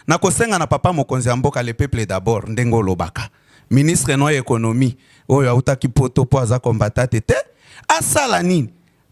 na kosenga na papa mokonzi ya mboka le peuple d'abord ndengo lobaka ministre no économie oyo autaki poto po aza kombata te asala nini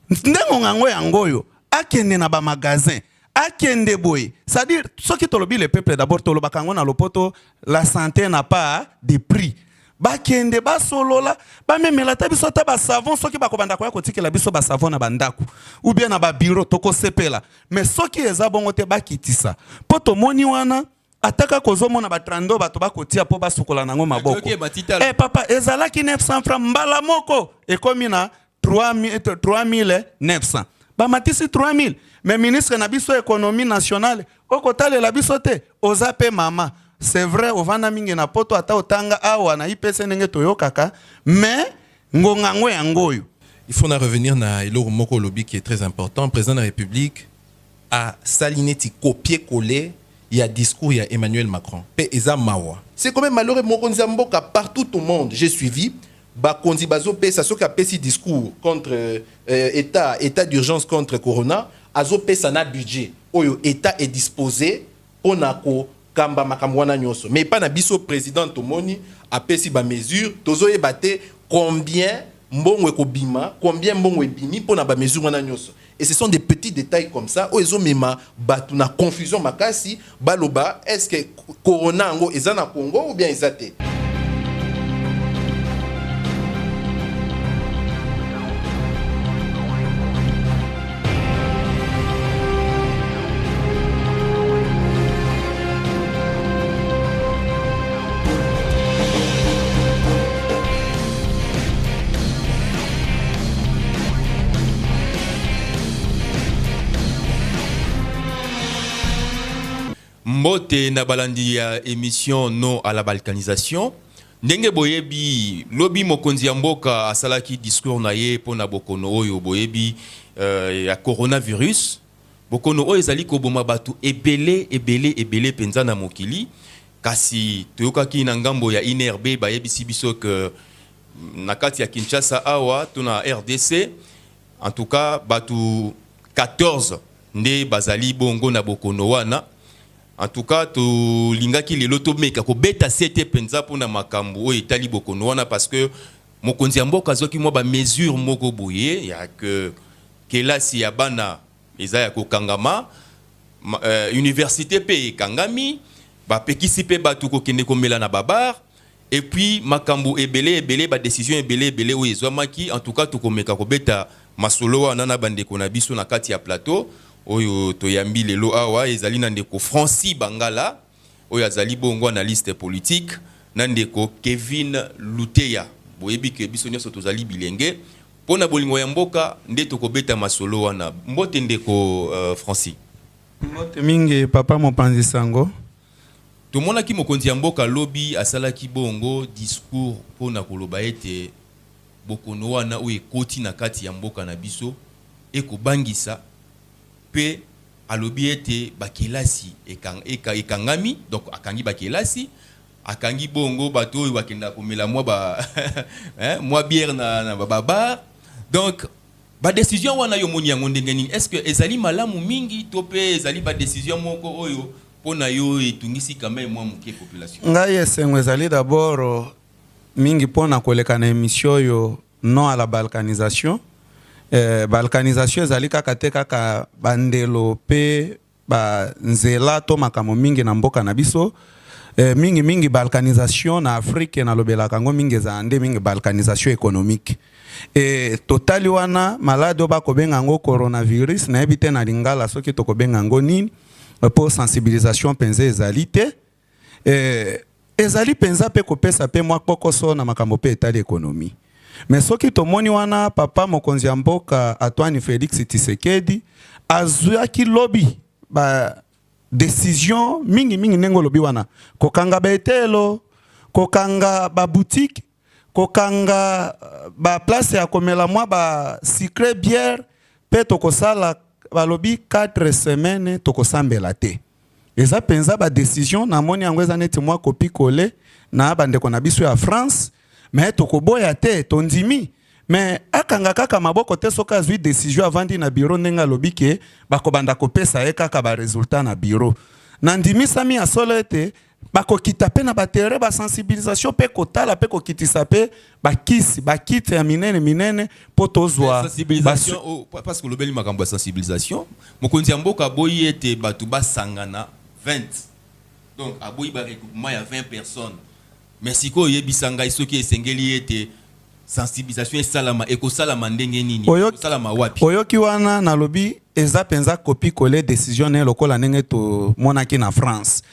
ndengo ngango yangoyo akende na ba magasin akende boye c'est-à-dire soki tolobi le peuple d'abord tolobaka ngo na lopoto la santé n'a pas de prix bakende basolola bamemela ta biso ta ba savon soki bakobanda ko ya kotikela biso ba savon na bandako ou bien na ba bureau tokosepela mais soki eza bongo te bakitisa poto moni wana ataka kozomona ba trando bato bakotia po basukola nango maboko papa ezalaki 900 francs mbala moko ekomi na 3900 ba matisi 3000 mais ministre na biso économie nationale okotalela biso te ozape mama. C'est vrai, ovana mingi na poto ata otanga awa na IPC nenge toyokaka, mais ngongango yangoyo. Il faut en revenir na ilo moko lobby qui est très important. Le président de la République a saliné ti copier-coller il y a discours il y a Emmanuel Macron. Pe eza mawa. C'est quand même malheureux mokonzi mboka partout au monde. J'ai suivi ba konzi bazo pe ça soka pesi discours contre état d'urgence contre corona, azo pe sana budget. Oyo état est disposé onako kamba makamwana nyoso mais pas na biso président tomoni apesi ba mesure tozo ebate combien mbongo ekobima combien mbongo ebimi pona ba mesure wana nyoso et ce sont des petits détails comme ça o ezo mema batu na confusion makasi baloba est-ce que corona ngo eza na Congo ou bien ezate. Mote na balandi ya émission non à la balkanisation ndenge boyebi lobi mokonzi ya mboka asalaki discours na ye pona bokono oyo boyebi ya coronavirus bokono oyo ezali koboma batu ebele penza na mokili kasi toyokaki na ngambo ya INRB bayebisi biso que na kati ya Kinshasa awa tuna RDC en tout cas batu 14 nde bazali bongo na bokono wana. En tout cas, tu lingaki le loto meka ko beta sete penza pona makambo o etali bokono wana parce que mokonzi ya mboka zoki mo ba mesure moko boye ya que kelasi ya bana eza ya ko kangama université pe kangami ba pekisi pe batu ko kende ko mela na babar et puis makambo ebele ba décision ebele o ezwamaki en tout cas to komeka ko beta masolo wana na bande ko na biso na kati ya plateau. Oyo toyambi lelo awa ezali na ndeko Francis Bangala oyo azali bongo analyste politique na ndeko Kevin Luteya boyebi ke biso nyonso tozali bilenge pona bolingo ya mboka nde tokobeta masolo wana mbote ndeko Francis mbote mingi papa mopanzi sango tomona ki mokonzi ya mboka lobi asalaki bongo discours pona koloba ete bokono wana oyo ekoti na kati ya mboka na biso ekobangisa pe alobi ete bakelasi ekangami donc akangi bakelasi akangi bongo bato oyo bakenda komela mwa ba mwa bière na babar donc ba décision wana yo moni yango ndenge nini est-ce que ezali malamu mingi to pe ezali ba décision moko oyo pona yo etungisi quand même mwa muke population ngai esengo ezali d'abord mingi pona koleka na émission yo non à la balkanisation. Balkanisation ezali kaka te kaka bandelo pe ba nzela to makamo mingi na mboka na biso mingi balkanisation na Afrique na lobela kango mingi za nde mingi balkanisation économique totali wana malade ba kobenga ngo coronavirus na ebite na lingala soki to kobenga ngo nini pour sensibilisation penza ezali te ezali penza pe kopesa pe mwa kokoso na makambo pe etali économie. Mais soki tomoni wana papa mokonzi ya mboka Antoine Félix Tshisekedi azwaki lobby ba décision mingi nengo lobby wana kokanga betelo kokanga ba boutique kokanga ba place ya komela mwa ba secret bière pe tokosala ba lobby 4 semaines tokosambela te eza penza ba décision na moni yango eza neti mwa kopi kole na bandeko na biso ya France. Mais tokoboya te tondimi mais akanga kaka maboko te soka azwi décision avant na bureau nenga lobi ke bakobanda kopesa ye kaka ba résultat na bureau nandimisami ya solo ete bakokita pe na batere basensibilisation pe kotala pe kokitisa pe bakisi bakite ya minene po tozwa sensibilisation parce que lobeli makambo ya sensibilisation mokonzi ya mboka aboyi ete bato basangana 20 donc aboyi ba regroupement ya 20 personnes mais sikoyo oyebisa ngai soki esengeli ete sensibilisation esalama ekosalama ndenge nini ekosalama wapi oyoki wana nalobi eza penza kopi kole décision ne lokola ndenge to monaki na France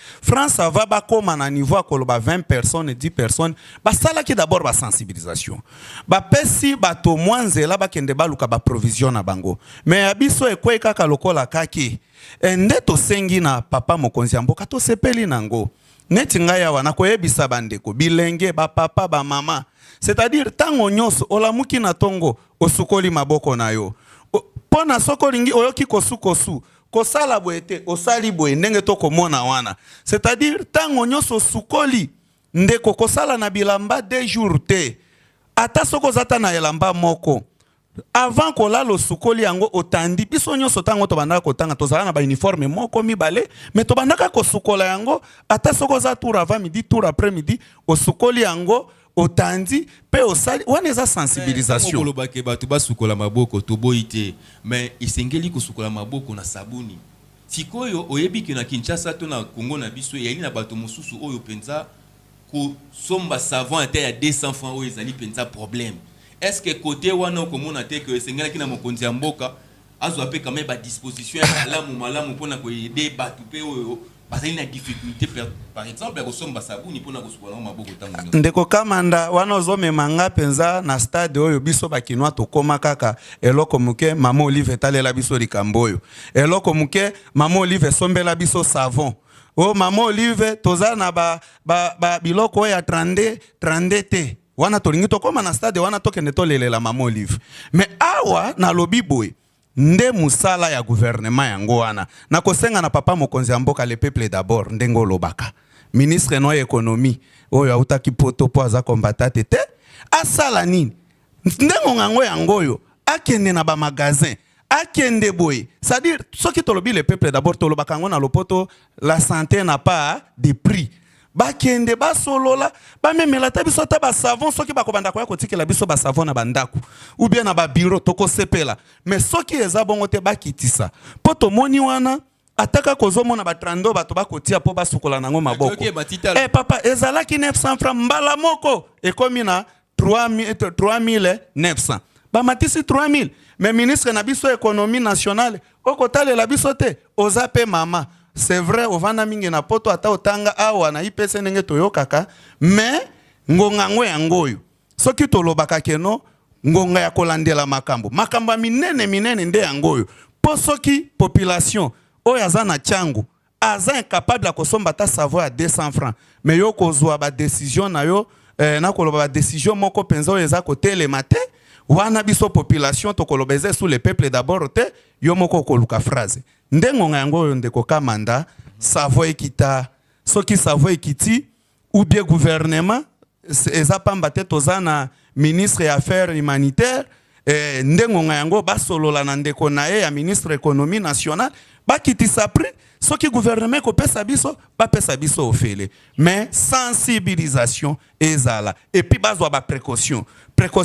ava bakoma na niveau akoloba 20 personnes 10 personnes basalaki d'abord ba sensibilisation bapesi bato mwanzela bakende baluka ba provision na bango mais abiso ekwei kaka lokola kaki nde tosengi na papa mokonzi ya mboka tosepeli nango neti ngai awa nakoyebisa bandeko bilenge bapapa bamama c'est-à-dire tango nyonso olamuki na tongo osukoli maboko na yo pona soko lingi oyoki kosu kosala boete osali boye ndenge to komona wana c'est-à-dire tango nyonso sukoli ndeko kosala na bilamba 2 jours te ata soko zata na elamba moko avant kolalo sukoli yango otandi biso nyonso tango to bandaka kotanga tozala na ba uniforme moko mibale mais to bandaka kosukola yango ata soko za tour avant midi tour après midi osukoli yango otandi pe osali wana eza sensibilisation kolobake bato basukola maboko toboite mais isengeli kosukola maboko na sabuni sikoyo oyebi ke na Kinshasa to na Congo na biso yali na bato mosusu oyo penza ko somba savon ate ya 200 francs oyo ezali penza problème est-ce que côté wana komona te que esengela kina mokonzi ya mboka azwa pe quand même ba disposition ya malamu pona ko aider bato pe oyo bazali na difficulté par exemple ko somba sabuni pona ko sukola maboko tango ndeko kamanda wana ozomema nga penza na stade oyo biso bakinwa tokoma kaka eloko muke mama Olive etalela biso likambo oyo eloko muke mama Olive sombela biso savon mama Olive toza na ba biloko ya 30 te wana tolingi tokoma na stade wana tokende tolelela mama Olive mais awa na lobi boy nde musala ya gouvernement yango wana na kosenga na papa mokonzi ya mboka le peuple d'abord ndengo lobaka ministre no économie oyo autaki poto po aza combatante te asala nini ndengo ngango yangoyo akende na ba magasin akende boy c'est-à-dire soki tolobi le peuple d'abord tolobaka ngo na lopoto la santé n'a pas de prix bakende basolola bamemela ta biso ta ba savon soki bakobanda koya kotikela biso ba savon na bandako ou bien na ba bureau tokosepela mais soki eza bongo te bakitisa po tomoni wana ataka kozomona ba 32 bato bakotia po basukola nango maboko papa ezalaki 900 francs mbala moko ekomi na 3900 bamatisi 3000 mais ministre na biso économie nationale okotalela biso te ozape mama c'est vrai ovanda mingi na poto ata otanga awa na IPC ndenge toyokaka mais ngonga ngo yangoyo soki tolobaka keno ngonga ya kolandela makambo minene nde yangoyo po soki population oyo aza na changu aza incapable ya kosomba ta savon à 200 francs mais yo kozwa ba décision na yo na koloba ba décision moko penza oyo eza kotelema te wana biso population tokolobeze sous le peuple d'abord te yo moko koluka phrase ndengo yango oyo ndeko kamanda savo ekita soki savo ekiti ou bien gouvernement eza pamba te toza na ministre ya affaires humanitaires ndengo yango basolola na ndeko na ye ya ministre économie nationale bakitisa prix soki gouvernement kopesa biso bapesa biso ofele mais sensibilisation ezala et puis bazwa ba précaution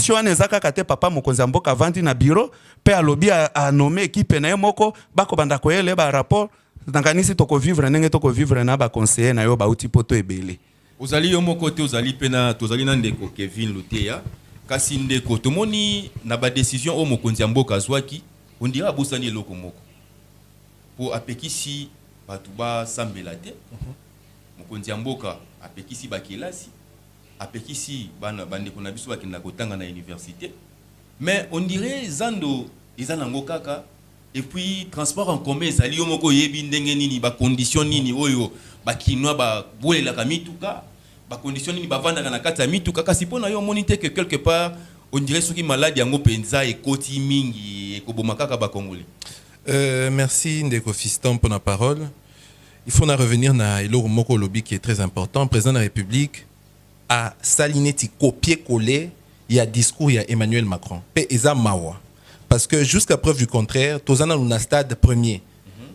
wana ezaka kate papa mokonzi ya mboka vandi na bureau pe alobi a nommé équipe na ye moko bakobanda koyele ba rapport nakanisi tokovivre ndenge tokovivre na ba conseiller na yo bauti poto ebele ozali yo moko te ozali pena tozali na ndeko Kevin Luteya kasi ndeko tomoni na ba décision o mokonzi ya mboka azwaki on dira bosani eloko moko pour apekisi bato basambela te mokonzi ya mboka apekisi bakelasi apekisi bana bandeko na biso bakenda kotanga na université mais on dirait zando ezanango kaka et puis transport en commun ezali yo moko yebi ndenge nini ba condition nini oyo bakinwa ba bolelaka mituka ba condition nini bavandaka na kati ya mituka kasi pona yo monite que quelque part on dirait soki malade yango penza ekoti mingi ekoboma kaka ba congolais. Merci Ndeko Fiston pour la parole. Il faut en revenir à Eloro Moko Lobby qui est très important. Le président de la République a saliné copier-coller il y a discours il y a Emmanuel Macron. Mawa. Parce que jusqu'à preuve du contraire, Tozana nous na stade premier.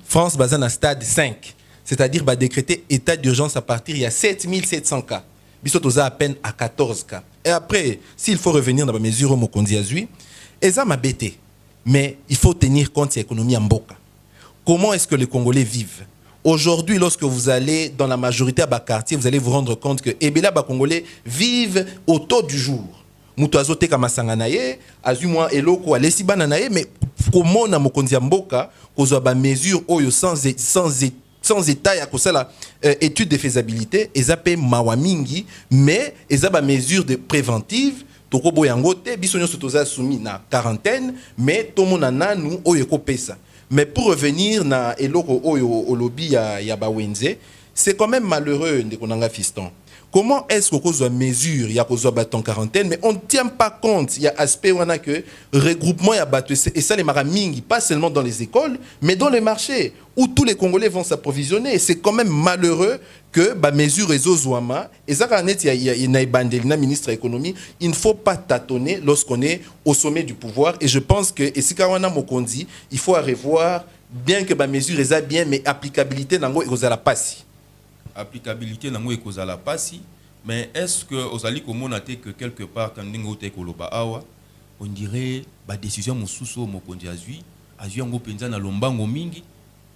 France bazana stade 5. c'est-à-dire bah, décréter état d'urgence à partir il y a 7700 cas. Biso toza à peine à 14 cas. Et après, s'il faut revenir dans la mesure où Mokondi Azui, eza mabete. Mais il faut tenir compte de l'économie en Mboka. Comment est-ce que les Congolais vivent? Aujourd'hui, lorsque vous allez dans la majorité à quartier, vous allez vous rendre compte que Ebela Congolais vivent au taux du jour. Mutu azote kama sanganaye, azumwa eloko alesi bananaye, mais comment na Mokondi Mboka kozwa ba mesure oyo sans état ya kosala étude de faisabilité, ezape mawamingi, mais ezaba mesure de préventive. Toko boyango te biso nyonso toza soumis na quarantaine, mais tomona nanu oyo ekopesa. Mais pour revenir na eloko oyo olobi ya bawenze, c'est quand même malheureux ndekonanga fiston. Comment est-ce qu'on cause une mesure, il y a cause en quarantaine, mais on ne tient pas compte, il y a aspect où on a que regroupement, il y a battu, et ça les maramingi, pas seulement dans les écoles, mais dans les marchés, où tous les Congolais vont s'approvisionner. Et c'est quand même malheureux que bah, mesure et zozouama, et ça il y a une ministre de l'économie, il ne faut pas tâtonner lorsqu'on est au sommet du pouvoir. Et je pense que, et si Kawana Mokondi, il faut revoir, bien que bah, mesure est bien, mais applicabilité n'ango et la passe. Applicabilité nango ekozala pasi, mais est-ce que ozali komonate que quelque part quand ndingo te koloba awa on dirait ba décision mosusu Mokondi azui yango penza na lombango mingi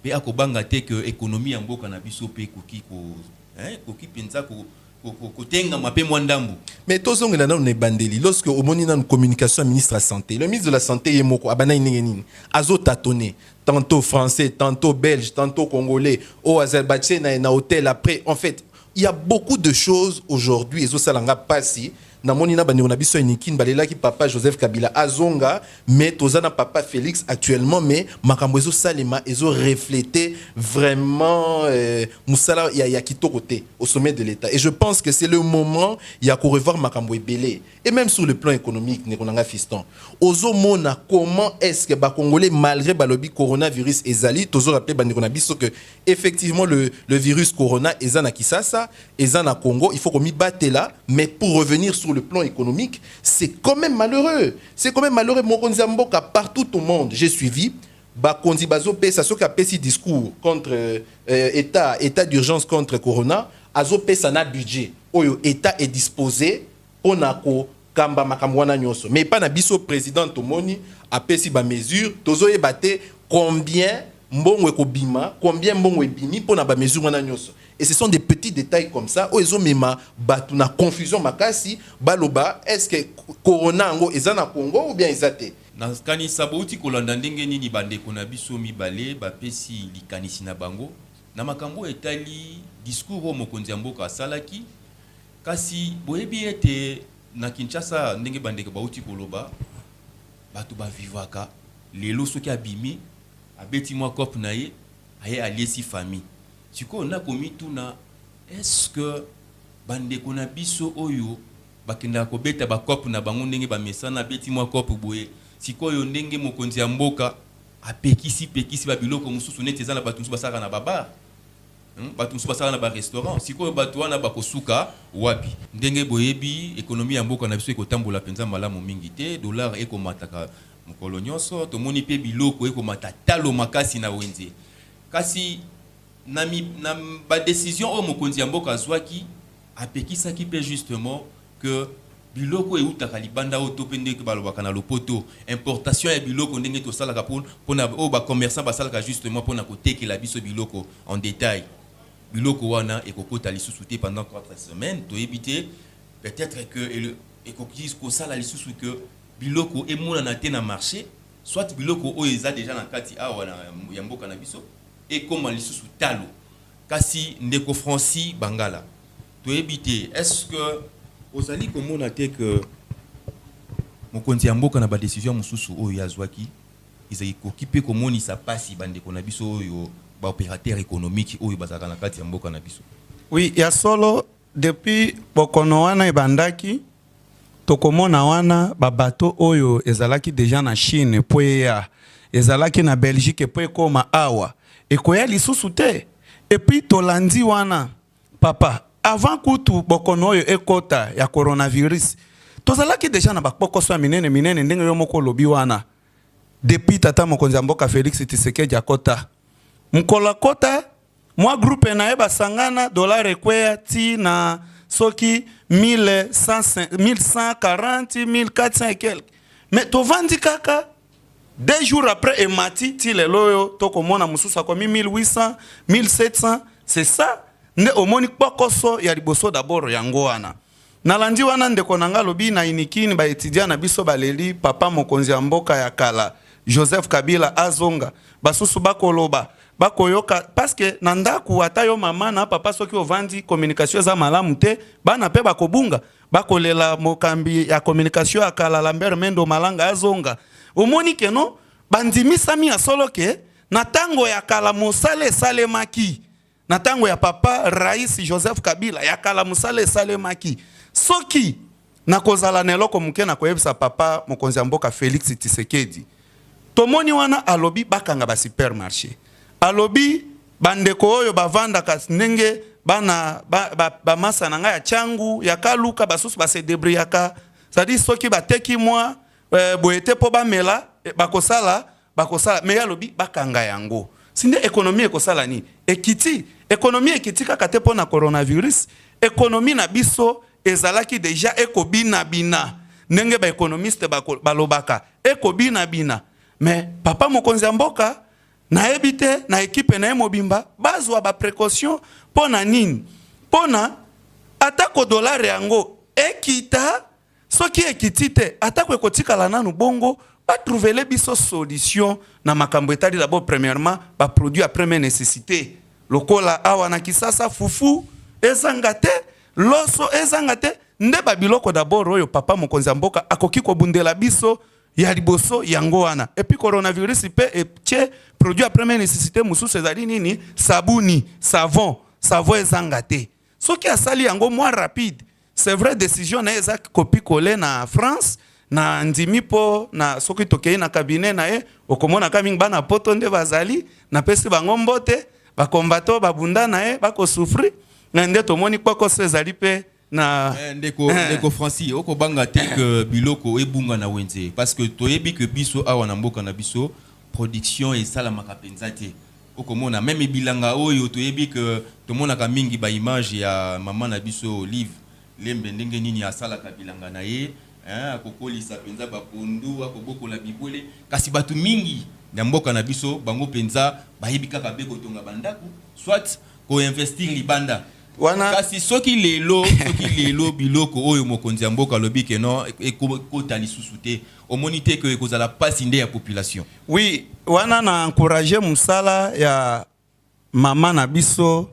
pe akobanga te que économie ya mboka na biso pe koki penza ko tenga mape mwandambu. Mais tous on est dans une bandeli lorsque au moni dans une communication ministre de la santé, le ministre de la santé est moko abana inengeni azo tâtonner tantôt français, tantôt belge, tantôt congolais, au Azerbaïdjan na hôtel après. En fait, il y a beaucoup de choses aujourd'hui. Ezo salanga passi. Na moni na bandi on a biso inikin balela ki papa Joseph Kabila azonga, mais tozana papa Félix actuellement, mais makambo ezo salema ezo refléter vraiment musala ya kitoko côté au sommet de l'État. Et je pense que c'est le moment il y a qu'on revoir makambo ebele. Et même sur le plan économique, nekonanga fiston. Ozo mona comment est-ce que ba Congolais malgré balobi coronavirus ezali, tozo rappeler bandi on a biso que effectivement le virus corona ezana Kisasa, ezana Congo, il faut qu'on m'y batte là, mais pour revenir sur le plan économique, c'est quand même malheureux. C'est quand même malheureux. Mokonzi Mboka partout au monde, j'ai suivi. Bakondi Bazo pesa soka pesi discours contre état d'urgence contre corona. Azo pesa na budget. Oyo état est disposé pour nako kamba makamwana nyoso. Mais pas na biso président Tomoni a pesi ba mesure. Tozo ebate combien mbongo ekobima, combien mbongo ebimi pour na ba mesure wana nyoso. Et ce sont des petits détails comme ça. Ozo mema batu na confusion makasi baloba est-ce que corona ngo ezana Congo ou bien ezate? Na kanisa bauti kolanda ndenge nini bandeko na biso mibale bapesi likanisi na bango na makambo etali discours o Mokonzi Mboka asalaki kasi boyebi ete na Kinshasa ndenge bandeko bauti koloba batu bavivaka lelo soki abimi abeti mwa cop na ye aye aliesi famille siko na komi tuna est-ce que bandeko na biso oyo bakenda ko beta ba cop na bango ndenge ba mesana beti mwa cop boye sikoyo ndenge Mokonzi Mboka apekisi ba biloko mususu neti ezana batu mususu basaka na baba batu mususu basaka na ba restaurant sikoyo batu wana bakosuka wapi ndenge boyebi ekonomi ya mboka na biso ekotambola penza malamu mingi te dollar ekomataka mokolo nyonso tomoni pe biloko ekomata talo makasi na wenze kasi na ba décision o Mokonzi Mboka azwaki apekisaki pe justement que biloko eutaka libanda oto pende ke balobaka na lopoto importation ya biloko ndenge to salaka pour na o ba commerçant basalaka justement pour na kotekela biso biloko en détail biloko wana ekokota lisusu te pendant 4 semaines to éviter peut-être que ekokis ko sala lisusu que biloko emona na te na marché soit biloko o eza déjà na kati awa na ya mboka na biso et comment lisusu talo kasi ndeko Francis Bangala to éviter est-ce que ozali komona te que Mokonzi Mboka na ba décision mususu oyo yazwaki izali kokipe komoni sa pasi bandeko na biso oyo ba opérateur économique oyo bazaka na kati ya mboka na biso? Oui, ya solo depuis bokono wana ebandaki tokomona wana ba bateau oyo ezalaki déjà na Chine po ya ezalaki na Belgique po ekoma awa ekoya lisusu te et puis tolandi wana papa avant kutu bokono oyo ekota ya coronavirus tozalaki déjà na bakokoso minene ndenge yo moko lobi wana depuis tata Mokonzi Mboka Félix Tshisekedi akota mkola kota moi groupe na ye basangana dollar ekwea ti na soki 1140 1400 et quelques mais tovandi kaka 2 jours après emati ti lelo yo tokomona mususu akomi 1800 1700 c'est ça nde omoni kpokoso ya liboso d'abord yango wana nalandi wana ndeko nanga lobi na inikini ba etudiant na biso baleli papa mokonzi ya mboka ya kala Joseph Kabila azonga basusu bakoloba bakoyoka parce que nandaku ata yo mama na papa soki ovandi communication za malamu te bana pe bakobunga bakolela mokambi ya communication akala Lambert Mendo Malanga azonga omoni keno bandimisami ya solo ke na tango ya kala mosale salemaki na tango ya papa Rais Joseph Kabila ya kala mosale salemaki soki na kozala neloko muke na koyebisa papa mokonzi ya mboka Félix Tshisekedi tomoni wana alobi bakanga ba supermarché alobi bandeko oyo bavanda ndenge bana ba masa nanga ya changu ya kaluka basusu ba se debriaka c'est-à-dire soki bateki moi boete po bamela bakosala mais alobi bakanga yango sinde économie ekosala ni ekiti économie ekiti kaka te pona coronavirus économie na biso ezalaki déjà ekobina bina ndenge ba économiste balobaka ekobina bina mais papa mokonzi ya mboka na ebite na équipe na mobimba bazwa ba précaution pona nini pona atako dollar yango ekita soki ekitite atako ekotikala nanu bongo ba trouver les biso solution na makambo etali d'abord premièrement ba produit à première nécessité lokola awa na kisasa fufu ezangate loso ezangate nde ba biloko d'abord oyo papa mokonzi ya mboka akoki kobundela biso ya liboso yango wana et puis coronavirus pe etche produit à première nécessité mususu ezali nini sabuni savon ezangate soki asali yango moins rapide c'est vrai décision na eza copie coller na France na ndimi po na soki tokei na cabinet na ye okomona kamingi bana poto nde bazali na pesi bango mbote ba combattant babunda na ye bako souffrir na nde tomoni poko ezali pe na ndeko Francis oko banga te que biloko ebunga na wenze parce que toyebi que biso awa na mboka na biso production et sala makapenza te okomona même bilanga oyo toyebi que tomona ka mingi ba image ya mama na biso Olive lembe ndenge nini asala ka bilanga na ye akokolisa penza bapondu akobokola bibole kasi batu mingi na mboka na biso bango penza bayebi kaka be kotonga bandaku soit ko investir libanda wana kasi soki lelo biloko oyo mokonzi ya mboka lobi ke non ekota lisusu te omoni te ke ekozala pasi nde ya population oui wana na encourager musala ya mama na biso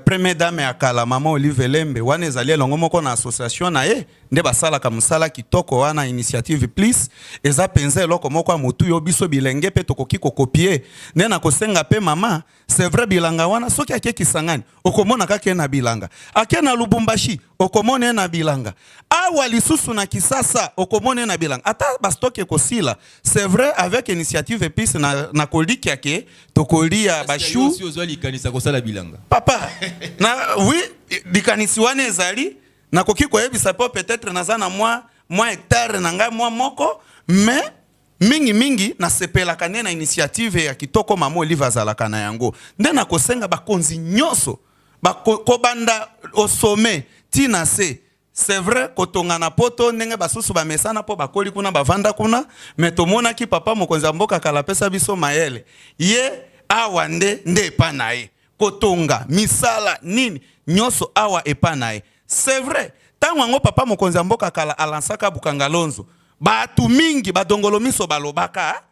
première dame ya kala mama Olive Lembe wana ezali elongo moko na association na ye nde basala ka musala kitoko wana initiative please eza penza eloko moko ya motu yo biso bilenge pe tokoki kokopier nde na kosenga pe mama c'est vrai bilanga wana soki akeki sangani okomona kake na bilanga ake na Lubumbashi okomona na bilanga awa lisusu na Kisasa okomona na bilanga ata bastoke kosila c'est vrai avec initiative please na koliki yake tokolia bashu si ozali kanisa kosala bilanga papa na oui likanisi wana ezali na koki koyebisa po peut-être nazana moi hectare na ngai moi moko mais mingi na sepelaka ne na initiative ya kitoko mama Olive azalaka na yango nde na kosenga bakonzi nyoso bakobanda au sommet tina se c'est vrai kotonga na poto ndenge basusu bamesana po bakoli kuna bavanda kuna mais tomona ki papa mokonzi ya mboka kala pesa biso mayele ye awa nde epa na ye kotonga misala nini nyoso awa epa na ye c'est vrai tango yango papa mokonzi ya mboka kala alansaka Bukangalonzo batu mingi badongolo miso balobaka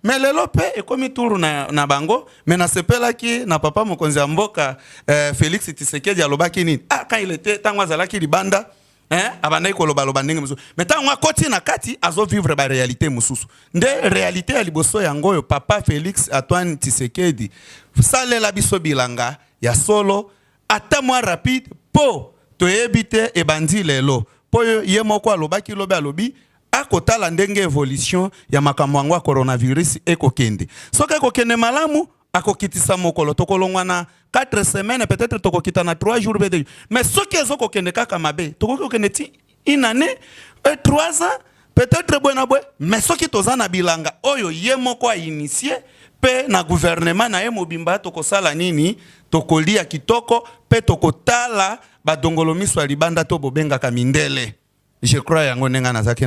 mais lelo pe ekomi turu na bango mais na sepelaki na papa mokonzi ya mboka Félix Tshisekedi alobaki nini quand il était tango azalaki libanda abandaki koloba ndenge mususu mais tango akoti na kati azo vivre ba réalité mususu nde réalité ya liboso yango yo papa Félix Antoine Tshisekedi salela biso bilanga ya solo ata moins rapide po toyebite ebandi lelo po ye moko alobaki alobi akotala ndenge évolution ya makambo yango coronavirus ekokende soki ekokende malamu akokitisa mokolo tokolongwa na 4 semaines peut-être tokokita na 3 jours bede mais soki ezokokende kaka mabe tokokende ti une année 3 ans peut-être bwe mais soki toza na bilanga oyo ye moko a initié pe na gouvernement na ye mobimba tokosala nini tokolia kitoko pe tokotala badongolo miso ya libanda to bobengaka mindele. Je crois yango nenga nazaki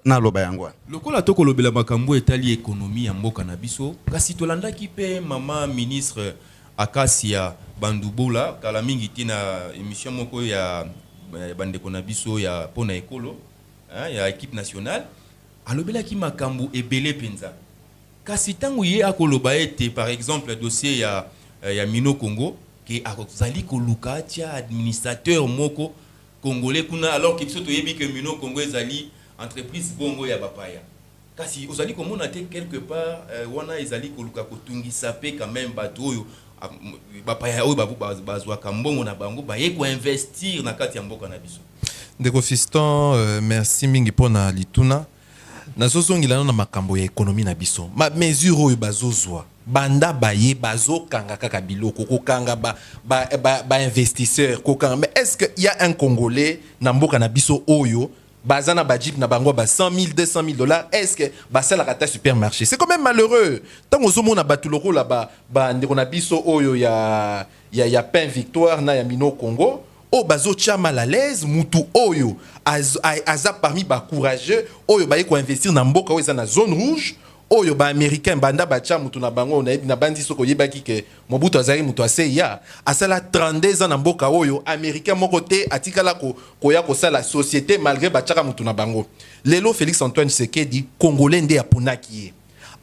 na loba yango. Lokola tokolobela makambo etali économie ya mboka na biso kasi tolandaki pe mama ministre Akasia Bandouboula kala mingi tina émission moko ya bandeko na biso ya pona ekolo ya équipe nationale alobelaki makambo ebele penza kasi tango ye akoloba ete par exemple dossier ya Mino Congo ke azali koluka tia administrateur moko congolais kuna alors que biso toyebi que Mino Congo ezali entreprise bongo ya bapaya kasi ozali komona te quelque part wana ezali koluka kotungisa pe quand même bato oyo bapaya oyo bazwaka mbongo na bango baye ko investir na kati ya mboka na biso. Ndeko Fiston, merci mingi pona lituna. Nazozongila na makambo ya économie na biso. Ma mesure oyo bazozwa. Banda baye bazo kanga kaka biloko ko kanga ba investisseur ko kanga. Mais est-ce qu'il y a un Congolais na mboka na biso oyo bazana ba jeep na bango ba 100 000 200 000 dollars, est-ce que ba sala kata supermarché? C'est quand même malheureux. Tant ozo mona batuloko là ba ndeko na biso oyo ya pain victoire na ya Mino Congo. O bazo tia mal à l'aise mutu oyo aza parmi ba courageux oyo ba ko investir na mboka oyo na zone rouge oyo ba américain banda ba tia mutu na bango na bandi soko yebaki ke Mobutu azali mutu aseya asala 32 ans na mboka oyo américain moko te atikala ko ya ko sala société malgré ba tia mutu na bango. Lelo Félix Antoine Tshisekedi congolais nde aponaki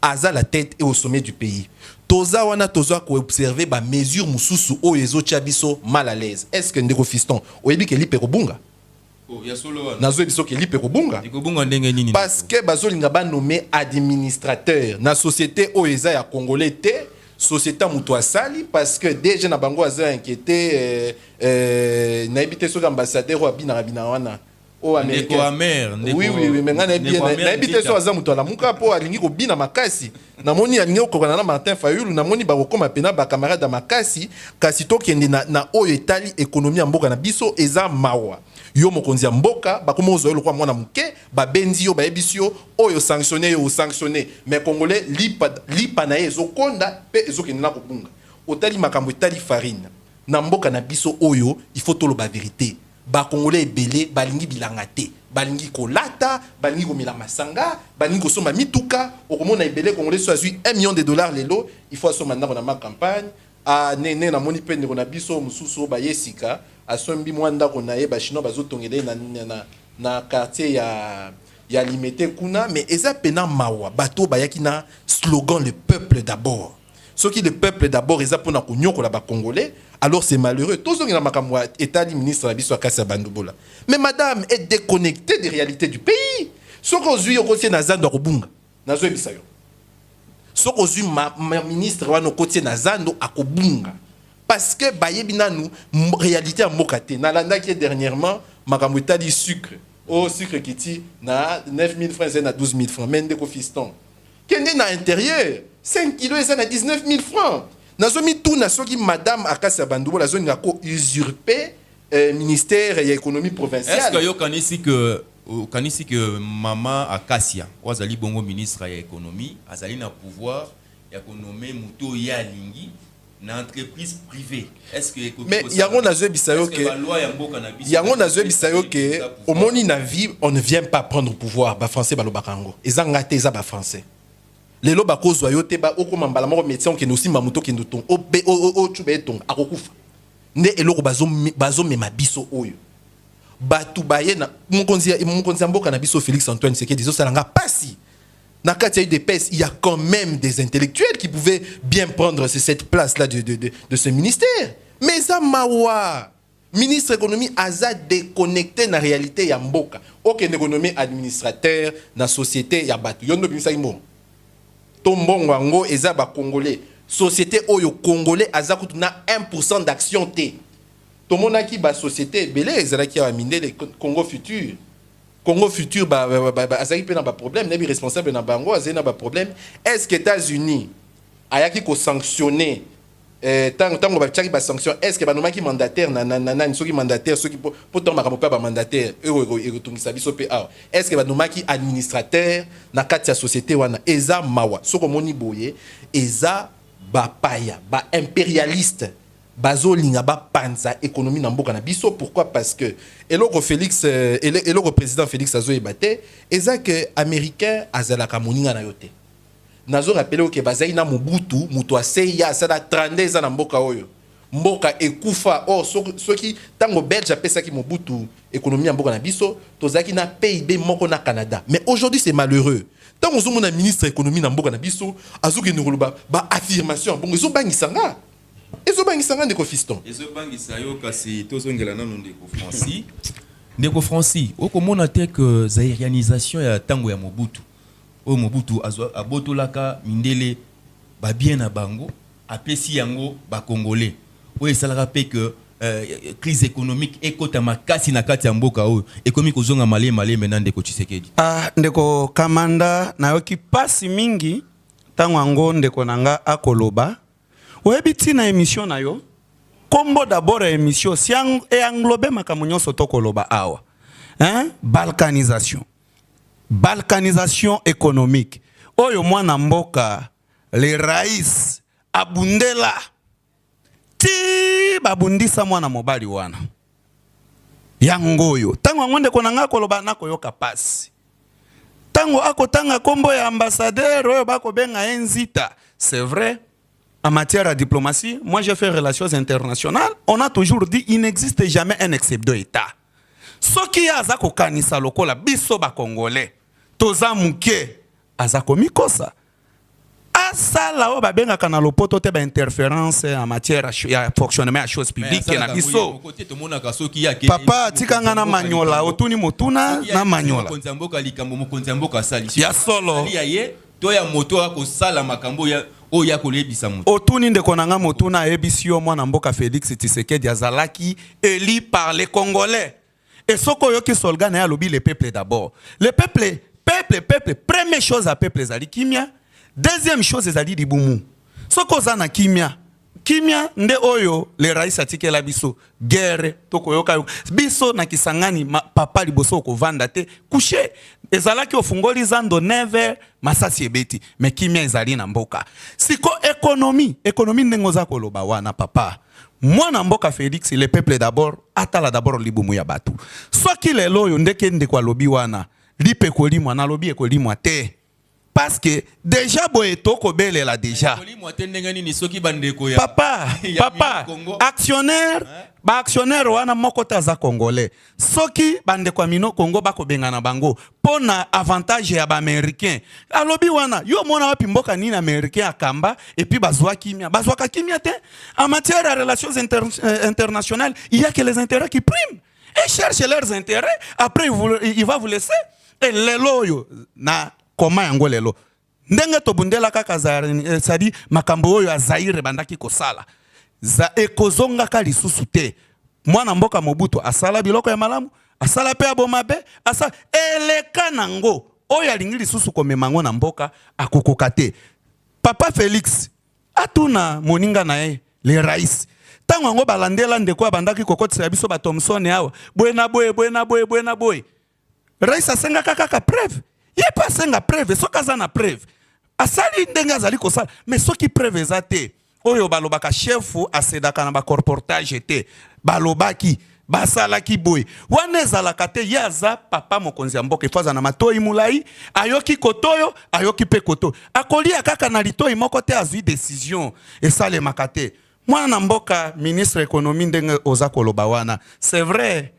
aza la tête et au sommet du pays. Toza wana toza ko observer ba mesure mususu o ezo chabiso mal à l'aise. Est-ce que ndeko Fiston oyebi ke lipe ko bunga? Oh ya solo wana. Nazo biso ke lipe ko bunga. Ko bunga ndenge nini? Parce que bazolinga ba nommé administrateur na société o eza ya congolais te, société mutu asali parce que déjà na bango aza inquiété na ebité so ambassadeur wa bina wana. Oh américain. Oui, mais ngana bien na ebité so aza mutu ala muka po alingi ko bina makasi. Namoni alingi ko na Martin Fayulu namoni ba kokoma pena ba camarade da makasi kasi to kende na oyo etali économie ya mboka na biso eza mawa. Yo mokonzi ya mboka ba komo zo lokwa mwana muke ba benzi yo ba ebisio oyo sanctionné mais congolais lipa na ezo konda pe ezo kende na kubunga. Otali makambo etali farine. Na mboka na biso oyo il faut to lo ba vérité. Ba congolais ebele balingi bilanga te balingi kolata balingi komila masanga balingi kosomba mituka okomona ebele congolais so azui 1 million de dollars lelo il faut asomba ndako na ma campagne a nene na moni pende na biso mususu ba yesika asombi mwanda ko na ye ba chinois bazotongele na quartier ya limité kuna mais eza pena mawa bato bayaki na slogan le peuple d'abord. Ce qui le peuple d'abord est pour la Congolais, alors c'est malheureux. Tous les gens État ministre Akasia Bandouboula. Mais madame est déconnectée des réalités du pays. Ce qu'on dit au Nazan de Robunga, Nazo Bisayo. Ce qu'on dit ma ministre wa no côté Nazan à Kobunga. Parce que bayebina nous réalité à Mokate. Nalanda qui dernièrement makamouta di sucre. Oh sucre qui ti na 9 000 francs et na 12 000 francs. Mende ko fiston. Kende na intérieur 5 kilos et ça na 19 000 francs. Nazomi tout na soki madame Akasia Bandouboula la zone nga ko usurper ministère et économie provinciale. Est-ce que yo kanisi que maman Akasia wazali bongo ministre ya économie azali na pouvoir ya konommer muto ya lingi na entreprise privée? Est-ce que mais yango nazo bisayo que yango nazo bisayo que au moni na vie on ne vient pas prendre pouvoir ba français balobakango ezanga te za ba français. Lelo bakozwa yo te ba okoma mbala moko médecin ke nosimba muto ke ndoton o tube ton akokufa nde eloko bazo mema biso oyo batu baye na mokonzi mboka na biso Félix Antoine Tshisekedi zo salanga pasi na kati ya UDPS. Il y a quand même des intellectuels qui pouvaient bien prendre cette place là de ce ministère, mais ça mawa ministre économie aza déconnecté na réalité ya mboka. Aucun économie administrateur na société ya batu yondo binisa imo tombongo ngo eza ba congolais société oyo congolais aza kutuna 1% d'action T. Tomonaki ba société belé ezalaki ya mindele Congo futur ba azaki pe na ba problème na bi responsable na bango azali na ba problème. Est-ce que États-Unis ayaki ko sanctionner tango ba tchaki ba sanction est-ce que ba nomaki mandataire na soki mandataire soki pour tomba ka ba mandataire e tungisa biso pe awa est-ce que ba nomaki administrateur na kati ya société wana eza mawa soko moni boye eza ba paya ba impérialiste bazolinga ba panza économie na mboka na biso. Pourquoi? Parce que eloko Félix eloko président Félix azoyebate eza que américain azalaka moninga na yote. Nazo rappelé que bazai na Mobutu muto aseya asala 32 ans na mboka oyo mboka ekufa soki tango belge apesaki Mobutu économie ya mboka na biso tozaki na PIB moko na Canada. Mais aujourd'hui c'est malheureux tango zo mona ministre économie na mboka na biso azuki ngoloba ba affirmation bongo zo bangisanga ndeko fiston ezo bangisa yo kasi tozongela nanu ndeko Francis ndeko Francis okomona te que zairianisation ya tango ya Mobutu o Mobutu abotolaka mindele ba bien na bango apesi yango ba congolais o esalaka pe que crise économique ekota makasi na kati ya mboka oyo ekomi kozonga male maintenant ndeko Tshisekedi. Ndeko Kamanda nayoki pasi mingi tango yango ndeko nanga akoloba oyebi tina émission na yo kombo d'abord émission si englobe makambo nyonso tokoloba awa balkanisation économique oyo mwana mboka le rais abundela ti babundisa mwana mobali wana yango oyo tango yango ndeko nanga koloba nakoyoka pasi tango akotanga kombo ya ambassadeur oyo bakobenga enzita. C'est vrai, en matière de diplomatie, moi j'ai fait relations internationales, on a toujours dit il n'existe jamais un exception d'État. Ce qui a zako kanisa lokola biso ba congolais, toza muke azako mikosa. Asala o babenga kana lopoto te ba interférence en matière ya fonctionnement à choses publiques na biso. Papa tikanga na manyola otuni motuna na manyola. Ya solo. Toya moto akosala makambo ya oya kolebisa moto otuni ndeko nanga motuna ebisio mwana mboka Félix Tshisekedi azalaki élu par les Congolais et soko yoki solga na lobi le peuple d'abord le peuple première chose à peuple ezali kimia deuxième chose ezali libumu soko zana kimia nde oyo le rais atikela biso guerre toko yoka biso na kisangani papa liboso ko vanda te coucher ezalaki ofungoli zando 9h masasi ebeti mais kimia ezali na mboka siko économie ndengo za koloba wana papa mwana mboka Félix le peuple d'abord atala d'abord libumu ya batu soki lelo oyo ndeke ndeko alobi wana lipe kolimwa na lobi ekolimwa te. Parce que déjà boeto ko belela déjà. Papa, actionnaire wana moko taza congolais. Soki bande kwa mino Congo bako benga na bango pona avantage ya ba américain. Alobi wana yo mona wapi mboka nini américain akamba et puis bazwa kimia te. En matière de relations internationales, il y a que les intérêts qui priment. Et cherchez leurs intérêts, après il va vous laisser. Et lelo yo na koma yango lelo ndenge tobundela kaka sadi makambo oyo ya Zaire bandaki kosala za ekozonga ka lisusu te mwana mboka Mobutu asala biloko ya malamu asala pe abomabe asa eleka nango oyo alingi lisusu komemango na mboka akokoka te. Papa Félix atuna moninga na ye le rais tango ngo balandela ndeko bandaki kokotisa biso ba Thomson awa buena boy rais asenga kaka preuve. Il n'y a pas de preuve, so kazana preuve. Asali ndenga zali kosala, mais so ki preuve ezate. Oyo balobaka chefu asedaka na ba corportage te. Balobaki, basala ki boy. Wane zalaka te yaza papa mokonzi ya mboka ifaza na matoi mulai, ayoki kotoyo, ayoki pe koto. Akoli akaka na litoi moko te azui décision esale makate. Mwana mboka ministre économie ndenge oza koloba wana. C'est vrai,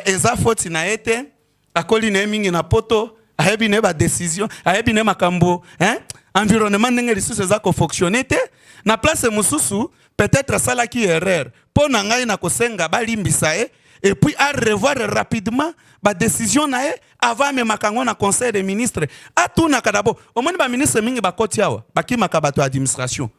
eza foti na ete, akoli na mingi na poto. Ayebi ne ba décision, ayebi ne makambo, environnement ndenge lisusu za ko fonctionner te. Na place mususu, peut-être sala ki erreur. Po na ngai na kosenga balimbisa et puis à revoir rapidement ba décision na avant me makango na conseil des ministres. Atuna kadabo, omoni ba ministre mingi ba koti awa, ba ki makabato administration.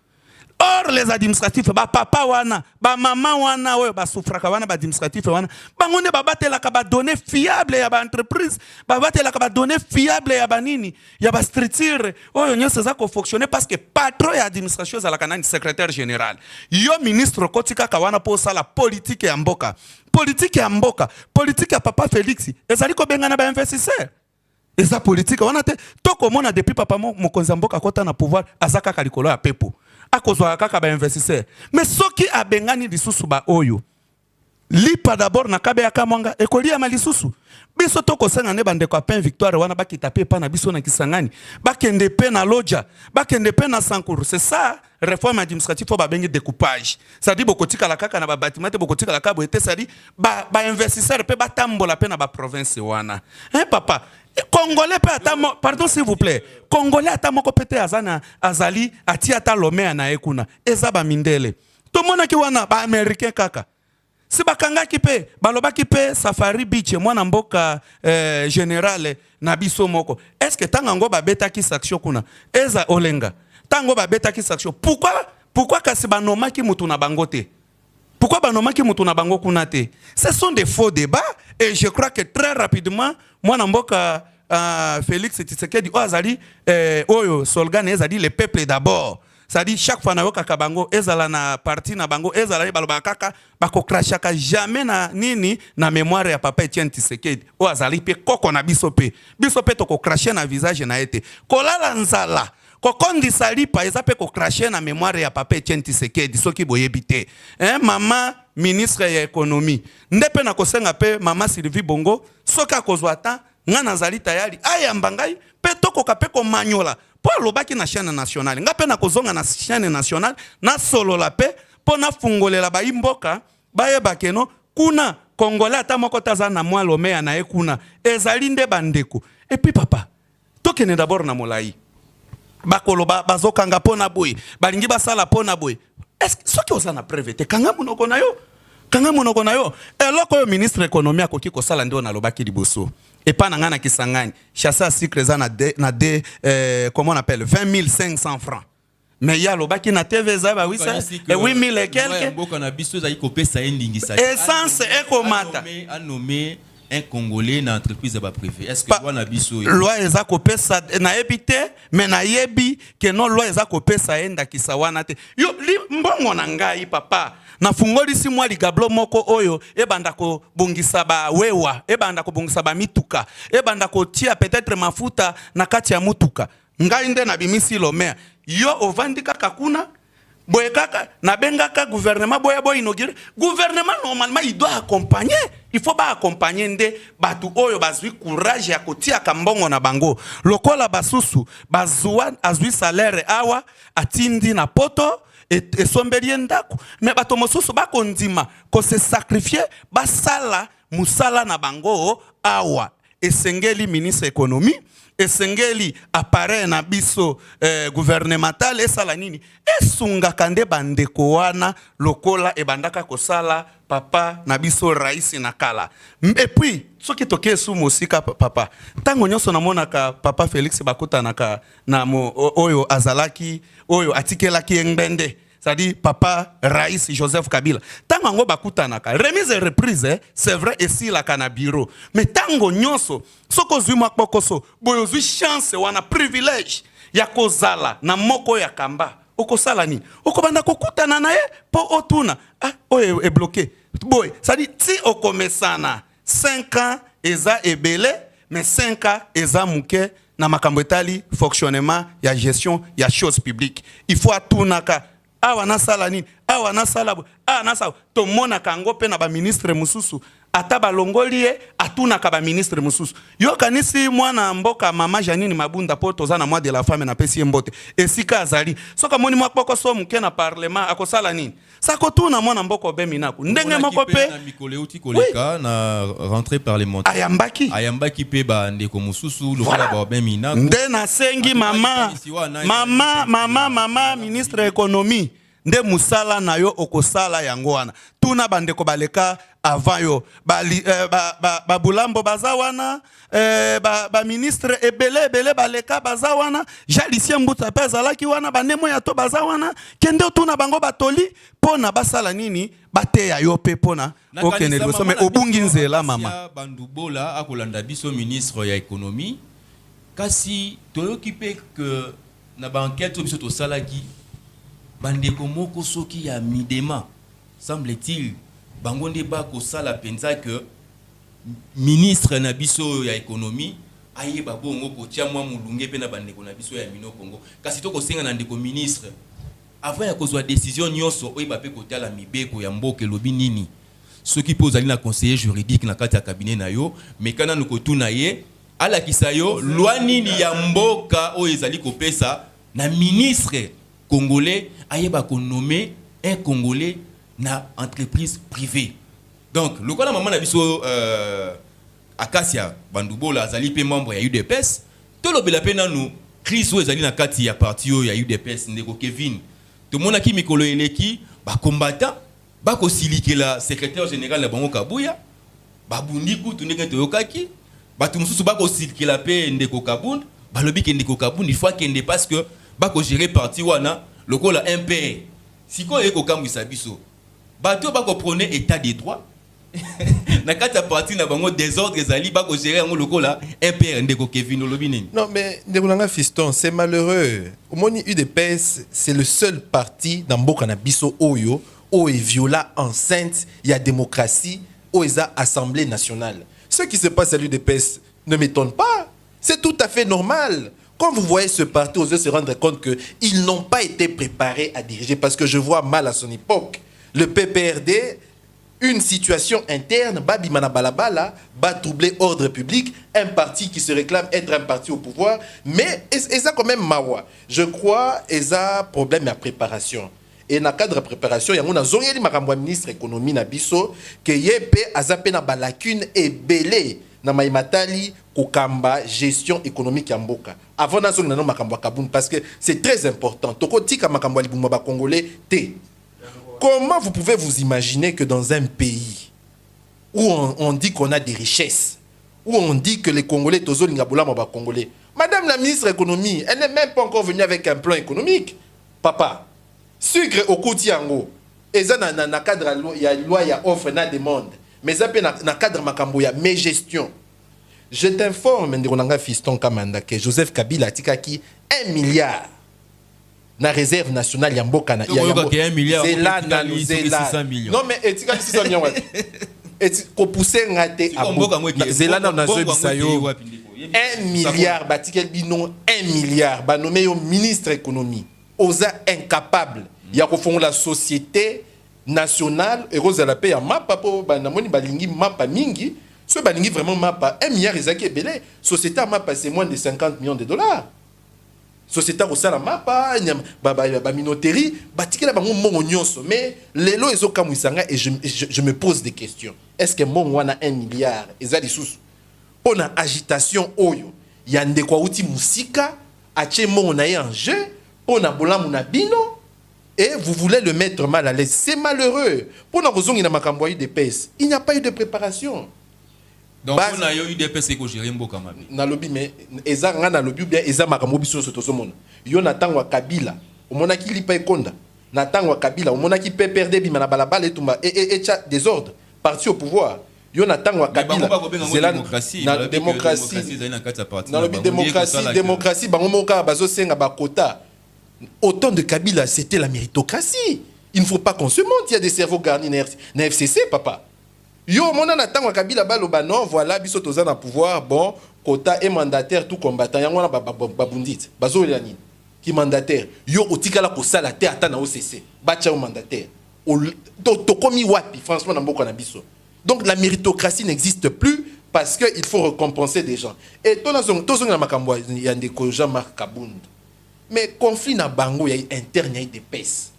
Or les administratifs ba papa wana ba mama wana oyo ba souffraka wana ba administratif wana bangonde ba batelaka ba données fiables ya ba entreprise ba batelaka ba données fiables ya ba nini ya ba structure oyo nyonso za ko fonctionner parce que patron ya administration za la kanani secrétaire général yo ministre kotika kawana po sala politique ya mboka politique ya papa Félix ezali ko bengana ba investisseur eza politique wana te to komona depuis papa mokonzi mboka kota na pouvoir azaka kalikolo ya pepo akozwa kaka ba investisseur mais soki abengani lisusu ba oyo lipa d'abord na kabe ya kamwanga ekoli ya malisusu biso toko senga ne bande ko pen victoire wana bakita pe pa na biso na Kisangani bakende pe na loja bakende pe na Sankuru c'est ça réforme administrative ba bengi découpage ça dit bokotika la kaka na ba bâtiment te bokotika la kabo ete ça dit ba investisseur pe batambola pe na ba province wana papa Congolais pe atamo pardon s'il vous plaît Congolais atamo ko pete azana azali ati ata lomea na ekuna eza ba mindele to mona ki wana ba américain kaka si bakanga kipe baloba kipe Safari Beach mwana mboka général na biso moko est-ce que tanga ngo ba beta ki saction kuna eza olenga tango ba beta ki saction pourquoi kasi banoma ki mutu na bangote pourquoi banoma ki mutu na bango kuna te ce sont des faux débats et je crois que très rapidement mwana mboka Félix Tshisekedi azali oyo slogan ezali le peuple d'abord. Ça dit chaque fois na yoka kabango ezala na parti na bango ezala baloba kaka bako crashaka jamais na nini na mémoire ya papa Etienne Tshisekedi o azali pe koko na biso pe to ko crasher na visage na ete kolala nzala ko kondi salipa eza pe ko crasher na mémoire ya papa Etienne Tshisekedi soki boyebite mama ministre ya économie ndepe na kosenga pe mama Sylvie Bongo soka kozwa ta ngana zali tayari ayamba ngai pe tokoka pe ko manyola po lobaki na chaîne nationale nga pe na kozonga na chaîne nationale na solo la pe po na fungolela ba imboka bayeba keno kuna Congolais ata moko taza na mwa lomea na ekuna ezali nde bandeko et puis papa tokene d'abord na molai bakoloba bazokanga pona boy balingi basala pona boy est-ce que soki osana preuve te kanga munoko na yo eloko yo ministre économie akoki kosala nde na lobaki liboso et pas na ngana Kisangani chasse à sucre za na comment on appelle 20 500 francs mais ya lobaki na TV za ba 800 et 8000 et quelques mboka na biso za ikopesa endingisa essence ekomata a nommé un Congolais na entreprise ba privé est-ce que loi na biso loi eza kopesa na ebité mais na yebi que non loi eza kopesa enda kisawana te yo mbongo na ngai papa na fungoli si mwa ligablo moko oyo ebanda ko bongisa ba wewa ebanda ko bongisa ba mituka ebanda ko tia peut-être mafuta na kati ya mutuka ngai nde na bimisi lomea yo ovandika kakuna boye kaka na bengaka gouvernement boye inaugure gouvernement normalement il doit accompagner il faut pas accompagner nde batu oyo bazwi courage ya kotia kambongo na bango lokola basusu bazwa azwi salaire awa atindi na poto et sombeli ndako mais bato mosusu bakondima ko se sacrifier basala musala na bango awa esengeli ministre économie esengeli appareil na biso gouvernemental esala nini esunga kande bandeko wana lokola ebandaka kosala papa na biso raisi na kala et puis soki toke su mosika papa tango nyonso namonaka papa Félix bakutanaka na oyo azalaki oyo atikelaki engbende c'est-à-dire papa Raïs Joseph Kabila tango bakutanaka remise et reprise c'est vrai ici la kana bureau mais tango nyonso soko zuma kokoso boyo zui chance wana privilège ya kozala na moko ya kamba okosala ni okobanda kokutana na ye po otuna oyo est bloqué boy c'est-à-dire si okomesana 5 ans eza ebele mais 5 ans eza muke na makambo etali fonctionnement ya gestion ya choses publiques il faut atunaka awa na sala nini awa na sala na sala to mona kango pe na ba ministre mususu ata balongoli ye atunaka ba ministre mususu yo kanisi mwana mboka mama Janine Mabunda po toza na mois de la femme na pesi mbote esika azali soka moni mwa poko so muke na parlement akosala nini sako tuna mwana mboko beminako ndenge moko pe na mikoleuti koleka na rentrée parlementaire ayambaki pe ba ndeko mususu lokola ba beminako nde na sengi mama ministre économie nde musala na yo okosala yango wana. Tuna bandeko baleka avant yo babulambo baza wana ba ministre ebele baleka baza wana, Jalicie Mbuta pe azalaki wana, banemo ya to baza wana, kende tuna bango batoli pona basala nini bateya yo pe pona okende liboso me obungi nzela mama bandubola akolanda biso ministre ya économie kasi toyoki pe que na ba enquête biso to salaki bandeko moko soki ya midema semble-t-il bango nde ba ko sala penza que ministre na biso ya économie ayeba bongo ko tia mwa mulunge pe na bandeko na biso ya mino Congo kasi to ko senga na ndeko ministre avant ya kozwa décision nyonso oyeba pe ko tala mibeko ya mboke lobi nini soki po ozali na conseiller juridique na kati ya cabinet na yo mais kana nuko tuna ye ala kisayo loi nini ya mboka o ezali kopesa na ministre congolais ayeba ko nommer un congolais na entreprise privée. Donc le cas maman na biso Akasia Bandubola azali pe membre ya UDPS to lobela pe nanu crise o ezali na kati ya parti o ya UDPS ndeko Kevin to mona ki mikolo eleki ba combattant ba ko silikela secrétaire général na bango Kabuya ba bundiku to ndenge to yokaki batu mususu ba ko silikela pe ndeko Kabund ba lobi ke ndeko Kabund il faut kende parce que ba ko gérer parti wana lokola MPR siko eko kambisa biso bato ba ko prôner état de droit na kati parti na bango désordre ezali ba ko gérer ngo lokola MPR ndeko Kevin olobi nini. Non mais ndeko fiston c'est malheureux. Au moni UDPS c'est le seul parti dans mboka na biso oyo o est viola enceinte il y a démocratie o eza assemblée nationale. Ce qui se passe à l'UDPS ne m'étonne pas. C'est tout à fait normal. Quand vous voyez ce parti, vous allez se rendre compte qu'ils n'ont pas été préparés à diriger parce que je vois mal à son époque. Le PPRD, une situation interne, Babi Manabalabala, va troubler ordre public, un parti qui se réclame être un parti au pouvoir, mais ils ont quand même mawa. Je crois qu'ils ont problème à préparation. Et dans le cadre de préparation, il y a un ministre de l'économie Nabiso qui a na lacune et belé na maimatali kokamba gestion économique ya mboka. Avant na zonga na makambo Kaboun parce que c'est très important. Toko tika makambo libumba ba congolais té. Comment vous pouvez vous imaginer que dans un pays où on dit qu'on a des richesses, où on dit que les Congolais tozo lingabola ba congolais. Madame la ministre de l'économie, elle n'est même pas encore venue avec un plan économique. Papa, sucre au koutiango. Eza na cadre il y a loi, il y a offre na demande. Mais ça peut na cadre makambo ya mes gestion. Je t'informe ndonanga fiston Kamanda que Joseph Kabila atikaki 1 milliard na réserve nationale ya mboka na ya 1 milliard c'est là na Zela. Non mais etikaki 600 millions. Et ko pousser ngate à Zela na zo bisayo 1 milliard batikel bino 1 milliard ba nommé au ministre économie. Oza incapable ya ko fond la société nationale et rose à la paix à mapa po banamoni balingi mapa mingi ce balingi vraiment mapa 1 milliard ezaki ebele société mapa c'est moins de 50 millions de dollars société au la mapa ba minoterie batikela bango mongo nyonso mais lelo ezokamwa isanga et je me pose des questions est-ce que mongo wana 1 milliard ezali sous pona agitation oyo ya ndeko uti musika ache mongo na en jeu pona bolamu na bino. Et vous voulez le mettre mal à l'aise. C'est malheureux. Pour nous raison, il n'y a pas eu de préparation. Donc, on a eu des personnes qui gèrent beaucoup. Na lobby, mais eza ngana lobby bien eza makambo biso soto somona. Yo natangwa Kabila. Omona ki lipa ekonda. Natangwa Kabila. Omona ki PPRD bima na balabala etumba et désordre. Parti au pouvoir. Yo natangwa Kabila. C'est la démocratie. Na démocratie bango moka bazo senga ba quota. Autant de Kabila, c'était la méritocratie. Il ne faut pas qu'on se monte. Il y a des cerveaux garnis na FCC, papa. Yo, mon attend Kabila baloba non, voilà, biso tozana pouvoir, bon, quota et mandataire tout combattant. Yango na babundit. Bazo elani. Qui mandataire. Yo otikala ko sala te ata na OCC. Bacha au mandataire. To komi wapi franchement na mboko na biso. Donc la méritocratie n'existe plus parce que il faut récompenser des gens. Et tozong na makambo ya ndeko Jean-Marc Kabund. Mais conflit na bango ya interne ya des pèses.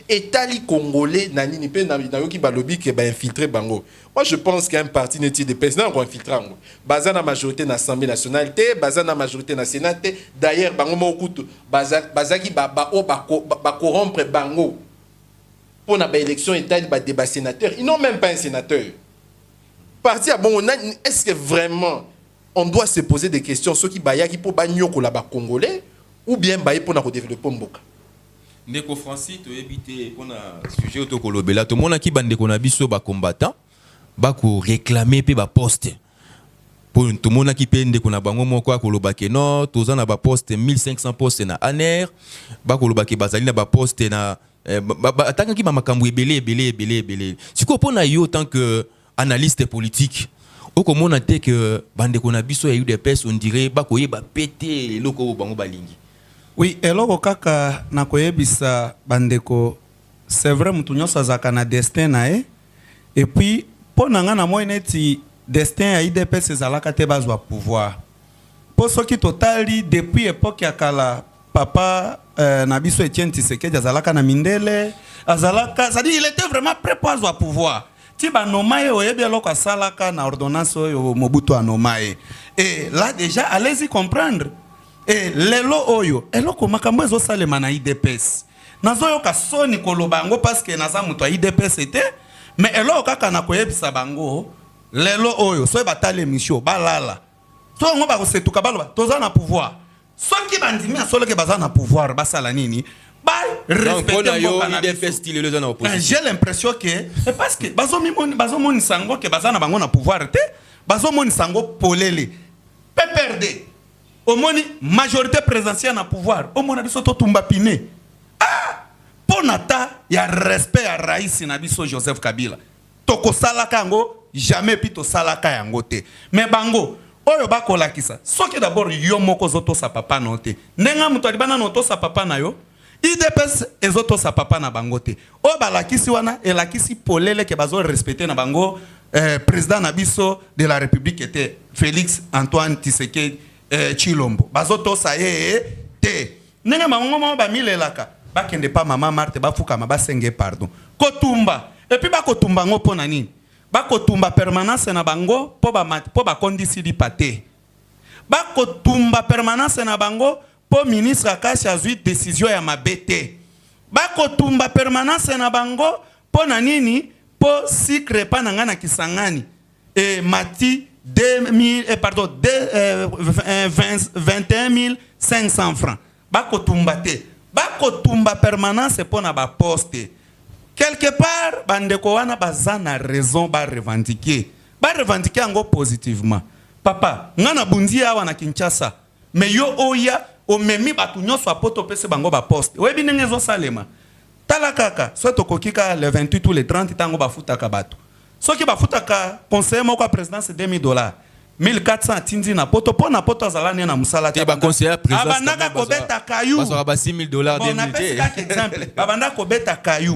État congolais nani ni pe na yoki balobi ke ba infiltrer bango. Moi je pense qu'un parti n'est des pèses na ko infiltrer bango. Baza na majorité na Assemblée nationale té, baza na majorité na Sénat té. D'ailleurs bango mo kutu baza ki ba corrompre bango pour la élection état débat sénateur. Ils n'ont même pas un sénateur. Parti à bon, est-ce que vraiment on doit se poser des questions ceux qui baillent qui pour bagnoco là-bas congolais ou bien bailler pour développer Mboka? Ndeko Francis to éviter pour na sujet auto kolobela to mona ki bande ko na biso ba combattant ba ko réclamer pe ba poste pour tout mona ki pende ko na bango moko koloba ke non toza na ba poste 1500 postes na ANER ba koloba ke bazali na ba poste na atanga ki ba makambo ebele siko pona yo tant que analyste politique oko mona te que bande ko na biso ya UDPS on dirait ba ko yeba pété loko bango balingi. Oui, eloko kaka na koyebisa bandeko, c'est vrai mutu nyonso azaka na destin na e. Et puis po nanga na moi neti destin ya IDPS ezalaka te bazwa pouvoir. Po soki totali depuis époque ya kala papa na biso Etienne Tshisekedi azalaka na mindele, azalaka, ça dit il était vraiment prêt pour azwa pouvoir. Ti ba nomaye oyebi eloko asalaka na ordonnance oyo Mobutu anomaye. Et là déjà allez-y comprendre. Et lelo oyo eloko makambo ezo salema na IDPS nazo yoka soni koloba bango parce que naza muto IDPS était mais eloko kaka na koyebisa bango lelo oyo so batale émission balala so ngo ba ko setuka baloba toza na pouvoir soki bandimi asolo ke baza na pouvoir basala nini ba respecter mboka na IDPS style le na opposition. J'ai l'impression que parce que bazo moni sango ke baza na bango na pouvoir te bazo moni sango polele PPRD au moni majorité présidentielle na pouvoir au mona biso to tumba pine ah ponata ya respect ya raisi na biso Joseph Kabila toko salaka yango jamais pito salaka yango te mais bango oyo bakolakisa soki d'abord yo moko zoto sa papa no te ndenga muto alibana no to sa papa na yo IDPS ezoto sa papa na bango te o balakisi wana elakisi polele ke bazo respecter na bango président na biso de la République était Félix Antoine Tshisekedi Chilombo bazoto sa ye te nenga mangomo ba milelaka bakende pa mama Marthe bafuka mabasenge pardon kotumba et puis bakotumba ngo pona nini bakotumba permanence na bango po ba kondisi di pate bakotumba permanence na bango po ministre akashi azui décision ya mabete bakotumba permanence na bango po na nini po sikre pa na ngana kisangani et mati 21 500 francs. Bakotumba te. Bakotumba permanence pour na ba poste. Quelque part, bandeko wana bazana raison ba revendiquer. Ba revendiquer ango positivement. Papa, ngana bundi awa na Kinshasa. Mais yo oya o memi batu nyonso apoto pese bango ba poste. Webi nengezo salema. Tala kaka, soit okokika le 28 ou le 30 tango ba futaka batu. So ki bafutaka conseiller moko présidence $2000 1400 tindi na poto po na poto azalani na musala te ba conseiller présidence abandaka kobeta kayu basora ba $6000 d'indemnité exemple abanda kobeta kayu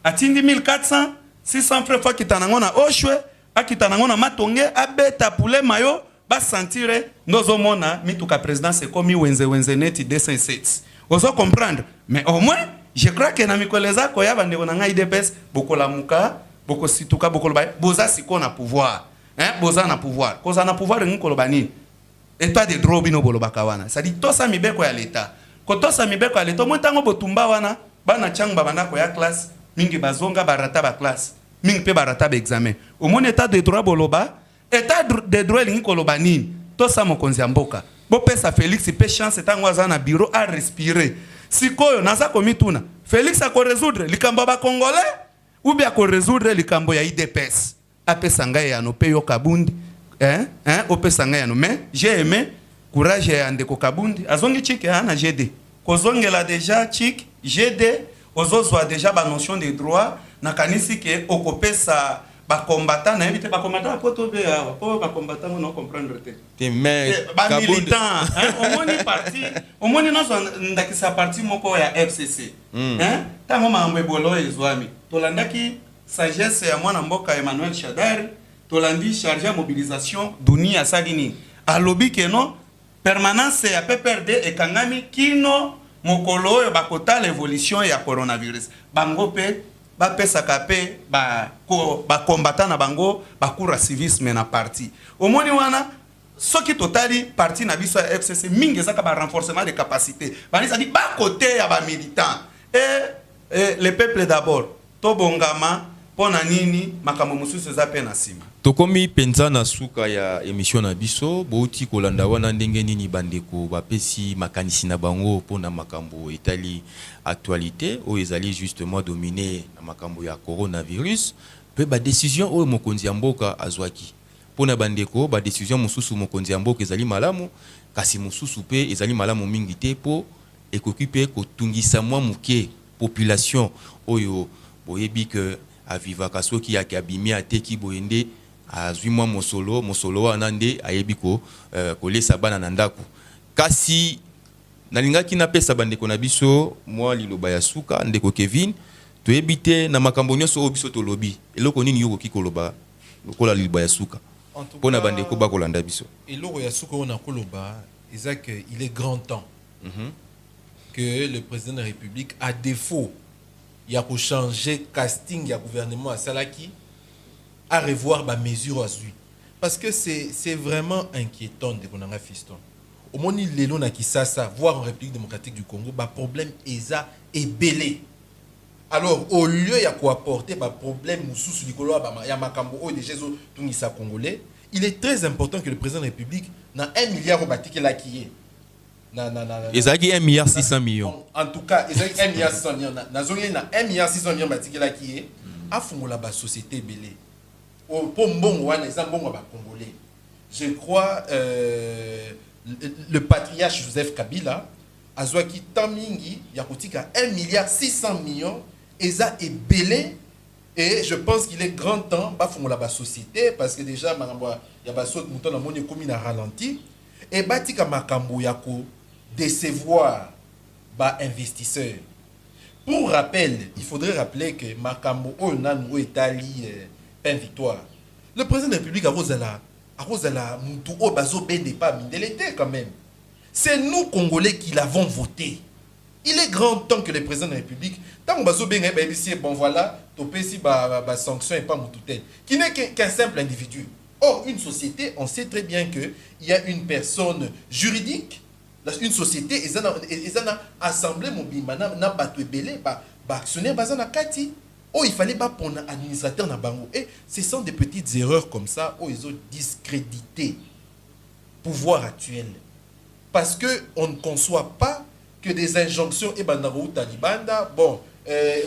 atindi 1400 600 francs fois kitanango na oshwe akitanango na matonge abeta poulet mayo ba sentire nozo mona mituka présidence komi wenze neti 207 ozo comprendre mais au moins je crois que na mikoleza ko ya bande na ngai IDPS bokola muka boko situka boko loba boza siko na pouvoir boza na pouvoir koza na pouvoir ngiko loba nini état de droit bino boloba kawana ça dit tosa mibeko ya l'état ko tosa mibeko ya l'état montango botumba wana bana changba bana ko ya classe mingi bazonga barata ba classe mingi pe barata ba examen au mon état de droit boloba état de droit ngiko loba nini tosa mokonzi ya mboka bo pesa Félix pe chance tango azana bureau à respirer sikoyo naza komituna Félix a ko résoudre likambo ba congolais ou bien ko résoudre likambo ya IDPS apesa ngai ya no pe yo Kabundi opesa ngai ya no mais j'ai aimé courage ya ndeko Kabundi azongi chike ana GD kozongela déjà chik GD ozozwa déjà ba notion de droit na kanisi ke okopesa ba combattant na invité ba combattant poto be po ba combattant no comprendre te mais ba militant au moni no ndakisa parti moko ya FCC tango mambo ebolo ezwami tolandaki sagesse ya mwana mboka Emmanuel Shadari tolandi chargé ya mobilisation dunia salini alobi ke no permanence ya PPRD ekangami kino mokolo oyo bakota l'évolution ya coronavirus bango pe bapesaka pe ba combattant na bango bakura civisme na parti omoni wana soki totali parti na biso ya FCC mingi ezaka ba renforcement de capacité banisa di ba côté ya ba militant et le peuple d'abord to bongama pona nini makambo mususu eza pe na sima. Tokomi penza na suka ya émission na biso bouti kolanda wana ndenge nini bandeko bapesi makanisi na bango pona makambo etali actualité o ezali justement dominé na makambo ya coronavirus pe ba décision o mokonzi ya mboka azwaki pona bandeko ba décision mususu mokonzi ya mboka ezali malamu kasi mususu pe ezali malamu mingi te po ekokipe kotungisa mwa muke population oyo boyebi que aviva kasoki ya kabimi ateki boyende azwi mwa mosolo wana nde ayebi ko kolesa bana na ndako kasi nalingaki napesa bandeko na biso mwa liloba ya suka ndeko Kevin toyebi te na makambo nyonso oyo biso tolobi eloko nini yokoki koloba lokola liloba ya suka mpona bandeko bakolanda biso eloko ya suka oyo nakoloba eza que il est grand temps que le président de la République, à défaut il y a pour changer casting il y a gouvernement à Salaki à revoir ma mesure à lui parce que c'est vraiment inquiétant de qu'on a fiston au moment où l'élo na kisasa voir en République démocratique du Congo ba problème eza est belé alors au lieu il y a quoi apporter ba problème sous likolo ba ya makambo o déjà tout ni sa congolais il est très important que le président de la République na 1 milliard au batiki la qui est ezaki 1 milliard 600 millions en tout cas ezaki 1 milliard 600 millions na zongi na 1 milliard 600 millions batiki la qui est afungola ba société belé pour mbongo wana eza mbongo ba congolais je crois le patriarche Joseph Kabila azwaki tamingi ya kotika 1 milliard 600 millions eza ebelé et je pense qu'il est grand temps ba fungola ba société parce que déjà makambo ya ba saute mouton na moni komi na ralenti et batika makambo ya ko décevoir ba investisseurs. Pour rappel, il faudrait rappeler que makambo onan ou etali pain victoire. Le président de la République a Rosala Moutou o bazo bende pas mindelete quand même. C'est nous Congolais qui l'avons voté. Il est grand temps que le président de la République tant bazo benga ba ici bon voilà, topesi ba sanction et pas Moutoutel qui n'est qu'un simple individu. Or, une société, on sait très bien qu'il y a une personne juridique, une société, ils ont assemblé mon bimana, n'a pas tout belé, actionnaire, bazana kati. Oh, il fallait pas pour un administrateur na bango. Et ce sont des petites erreurs comme ça où ils ont discrédité le pouvoir actuel. Parce que on ne conçoit pas que des injonctions et bandaro talibanda, bon,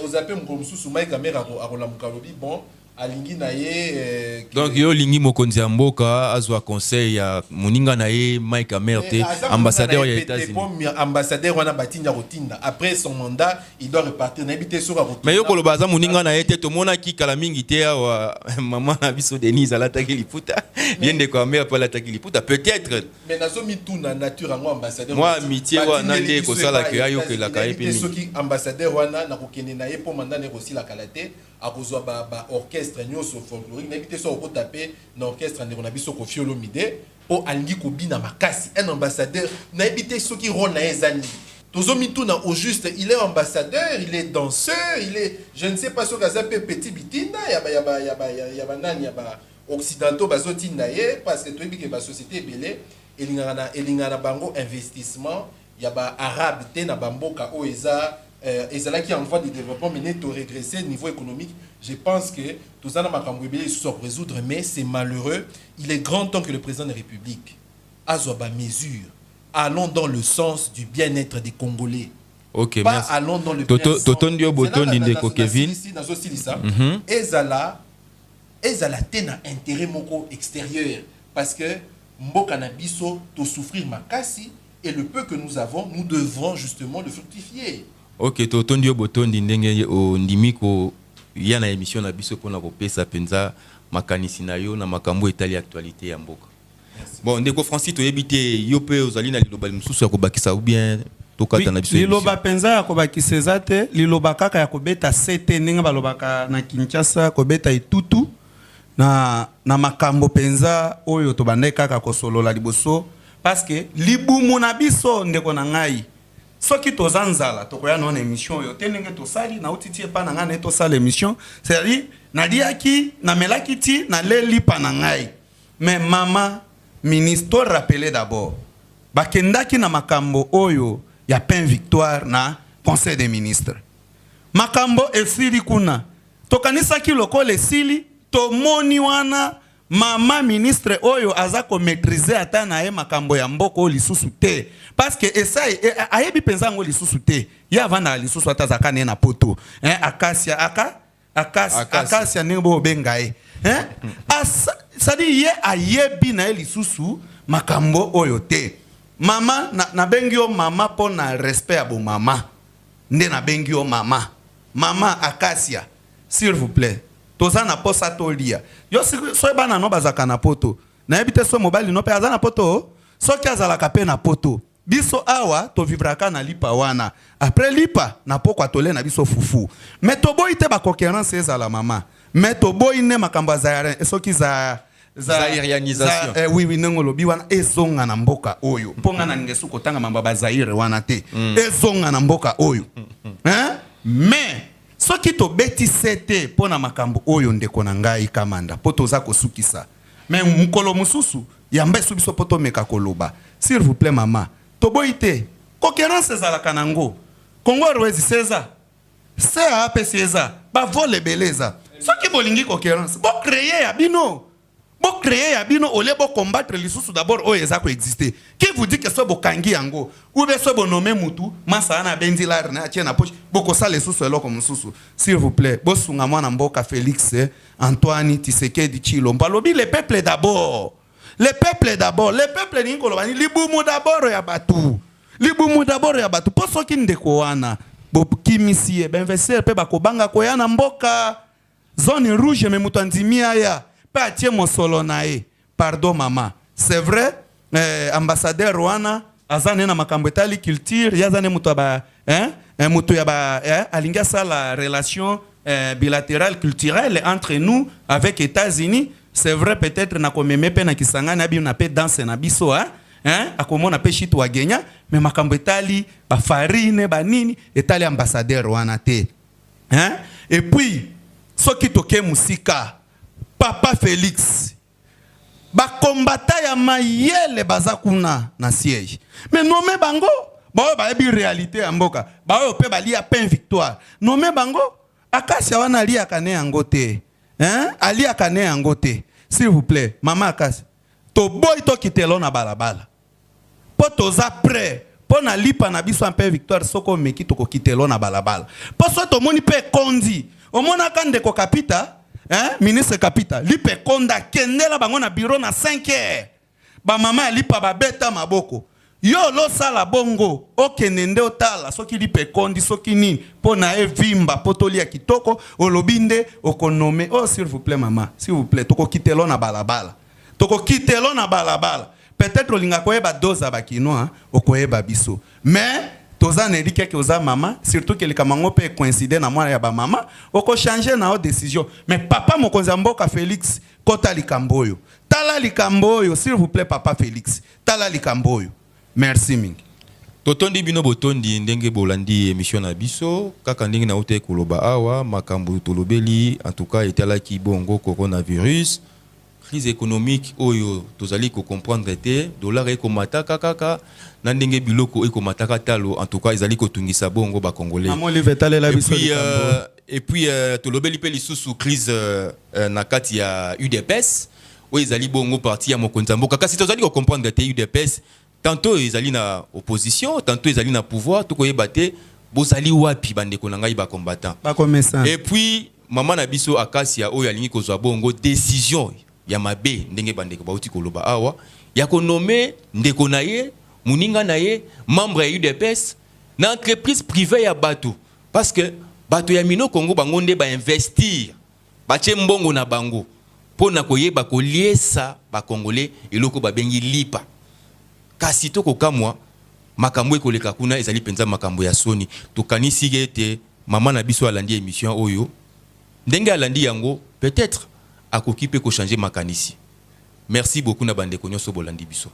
aux appels mkomsu soumay kamera à Rolamukalobi, bon. Alingi na ye donc yo lingi mokonzi ya mboka azwa conseil ya moninga na ye Mike Amerte ambassadeur ya États-Unis ambassadeur wana batinda rotinda après son mandat il doit repartir na habité sur rotinda mais yo koloba za moninga na ye te to mona ki kala mingi te awa maman na biso Denise alataki liputa bien de quoi mais pas alataki liputa peut-être mais nazo mi tout na nature ngo ambassadeur moi amitié wana nde ko sala ke ayo ke la kaepi soki ambassadeur wana na kokene na ye po mandat ne aussi la kalate akozwa ba orchestre nyonso folklorique na bité so ko taper na orchestre ndeko na biso ko fiolo mide po alingi ko bina makasi un ambassadeur na bité soki rôle na ezani tozo mituna au juste il est ambassadeur il est danseur il est je ne sais pas ce que ça peut petit bitinda ya ba nani ya ba occidentaux bazotinda ye parce que to bi ke ba société belé elingana bango investissement ya ba arabe te na bamboka o eza et c'est là qui en voie de développement mais net régresser au niveau économique. Je pense que tout ça n'a pas résoudre mais c'est malheureux. Il est grand temps que le président de la République azoba mesure. Allons dans le sens du bien-être des Congolais. OK, pas merci. Allons dans le Totondio botondi ndeko Kevin. Ezala tena intérêt moko extérieur parce que mboka na biso to souffrir makasi et le peu que nous avons, nous devrons justement le fructifier. OK, totondio botondi ndenge o ndimiko ya na émission na biso pona kopesa penza makanisi na yo na makambo etali actualité ya mboka. Bon, ndeko Francis to yebite yo pe ozali na liloba mususu ya kobakisa ou bien tokata na biso. Liloba penza ya kobakisa ezate, liloba kaka ya kobeta sete ndenge balobaka na Kinshasa kobeta itutu na makambo penza oyo to bandai kaka kosolola liboso parce que libumu na biso ndeko na ngai soki tozanzala tokoya na émission yo tenenge to sali na utiti pa na ngane to sala émission c'est-à-dire na liaki na melaki ti na leli pa na ngai mais mama ministre rappelé d'abord bakendaki na makambo oyo ya pain victoire na conseil des ministres makambo esili kuna tokanisaki lokola esili tomoni wana mama ministre oyo aza ko maîtriser ata na ye makambo ya mboko lisusu te parce que esai ayebi penza ngo lisusu te ya vanda lisusu ata zaka ne na poto akasia ne bo benga e sadi ye ayebi na ye lisusu makambo oyo te mama na bengi yo mama po na respect ya bo mama nde na bengi yo mama akasia s'il vous plaît toza na posa tolia yo so bana no bazaka na poto na yebite so mobali no pe azana poto so ki azalaka pe na poto biso awa to vivraka na lipa wana après lipa na poko atole na biso fufu mais to boy te ba concurrence ezala mama mais to boy ne makambo za soki za zairianisation oui nengolo bi wana ezonga na mboka oyo ponga na ngesu kotanga mamba ba zaire wana te ezonga na mboka oyo mais soki to beti sete pona makambo oyo ndeko na ngai kamanda poto za kosukisa mais mukolo mususu yamba subiso poto meka koloba s'il vous plaît mama to boite concurrence za la kanango Congo Rwezi César c'est AP César ba vole beleza soki bolingi concurrence bo créer ya bino ole bo combattre lisusu d'abord oyo eza ko exister qui vous dit que so bo kangi yango ou be so bo nommer mutu masa na bendilar na tie na poche boko sala lisusu eloko mususu s'il vous plaît bo sunga mwana mboka Félix Antoine Tshisekedi Tshilombo lobi le peuple d'abord le peuple ni kolobani libumu d'abord ya batu po soki ndeko wana bo kimisi ben investir pe bakobanga ko yana mboka zone rouge me mutu andimia ya pas atie mosolo na e pardon mama c'est vrai ambassadeur wana azane na makambo etali culture yazane mutu ba mutu ya ba alinga sala relation bilatérale culturelle entre nous avec États-Unis c'est vrai peut-être na komeme pe na kisangana bi na pe danse na biso akomona pe shitu wa genya mais makambo etali ba farine ba nini etali ambassadeur wana te et puis soki toke musika Papa Félix ba kombata ya mayele bazakuna na siège mais nommé bango ba ebi réalité ya mboka ba oyo pe bali ya pain victoire nommé bango akasia wana ali akane yango te ali akane yango te s'il vous plaît mama akasia to boy to kitelo na balabala po toza prêt po na lipa na biso en pain victoire soko meki to ko kitelo na balabala po so to moni pe kondi o mona kande ko kapita ministre Kapita lipe konda kendela bango na bureau na 5h ba mama lipa ba beta maboko yo lo sala bongo okenende otala soki lipe kondi soki nini pona evimba potoli ya kitoko olobinde okonome s'il vous plaît mama s'il vous plaît toko kitelo na balabala peut-être olinga koyeba doza ba kinoa okoyeba biso mais toza nelike ke oza mama surtout que le kamango peut coïncider na mwana ya ba mama oko changer na décision mais papa mokonzi mboka Félix kota likamboyo tala likamboyo s'il vous plaît papa Félix tala likamboyo merci mingi totondi bino botondi ndenge bolandi émission na biso kaka ndenge na ote koloba awa makambo tolobeli en tout cas etalaki bongo coronavirus crise économique oyo tozali ko comprendre te dollar ekomata kaka na ndenge biloko ekomata talo en tout cas ezali ko tungisa bongo ba congolais et puis tolobeli pe lisusu crise na kati ya UDPS oyo ezali bongo parti ya mokonzi mboka kasi tozali ko comprendre te UDPS tantôt ezali na opposition tantôt ezali na pouvoir to koyeba te bozali wapi bandeko na ngai ba combattant et puis maman na biso akasia oyo alingi kozwa bongo décision ya mabe ndenge bandeko bauti koloba awa ya konome ndeko na ye muninga na ye membre ya UDPS na entreprise privée ya bato parce que bato ya mino Congo bango nde ba investir bache mbongo na bango pona koyeba koliesa ba congolais eloko babengi lipa kasi to kokamwa makambo ekoleka kuna ezali penza makambo ya soni tokanisi ete mama na biso alandi émission oyo ndenge alandi yango peut-être akoki pe ko changer makanisi. Merci beaucoup na bande konyo so bolandi biso.